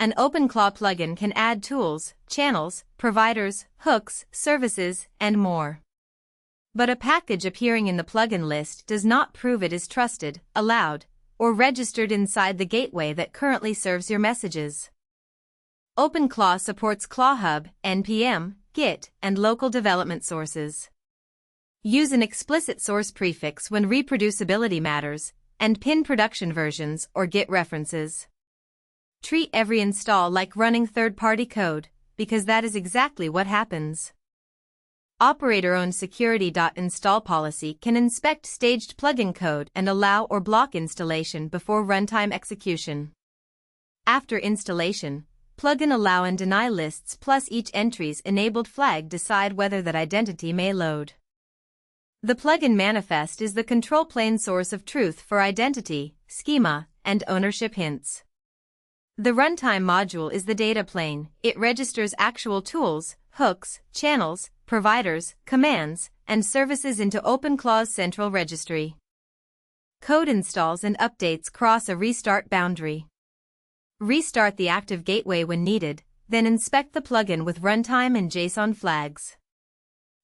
An OpenClaw plugin can add tools, channels, providers, hooks, services, and more. But a package appearing in the plugin list does not prove it is trusted, allowed, or registered inside the gateway that currently serves your messages. OpenClaw supports ClawHub, NPM, Git, and local development sources. Use an explicit source prefix when reproducibility matters, and pin production versions or Git references. Treat every install like running third-party code, because that is exactly what happens. Operator-owned security.installPolicy can inspect staged plugin code and allow or block installation before runtime execution. After installation, plugin allow and deny lists plus each entry's enabled flag decide whether that identity may load. The plugin manifest is the control plane source of truth for identity, schema, and ownership hints. The runtime module is the data plane. It registers actual tools, hooks, channels, providers, commands, and services into OpenClaw's central registry. Code installs and updates cross a restart boundary. Restart the active gateway when needed, then inspect the plugin with runtime and JSON flags.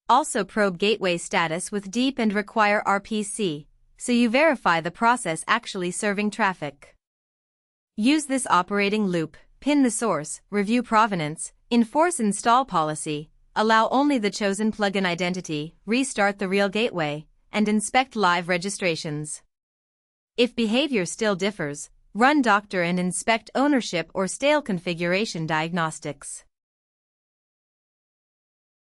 Also probe gateway status with deep and require RPC, so you verify the process actually serving traffic. Use this operating loop, pin the source, review provenance, enforce install policy, allow only the chosen plugin identity, restart the real gateway, and inspect live registrations. If behavior still differs, run doctor and inspect ownership or stale configuration diagnostics.